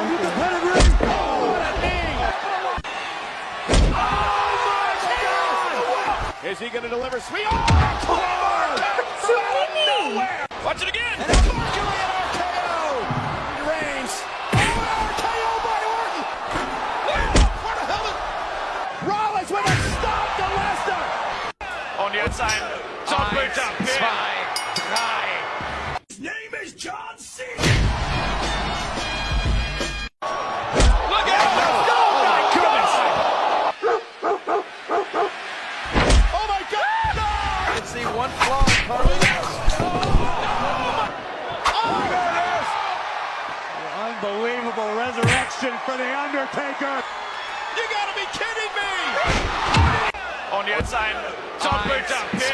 with the pedigree. Oh, what a knee. Oh, my God. Is he going to deliver? Sweet. Oh, nowhere. Watch it again. And a Barkley RKO. Reigns. Oh, RKO by Orton. Where the hell is Rollins with a stop to Lesnar. On the outside. Top boot up. 2, 3. His name is John Cena. Look out! Oh my goodness! Oh my God! No! You can see one flaw coming. Unbelievable resurrection for The Undertaker. You gotta be kidding me! On the outside, top boot up. 2, 3.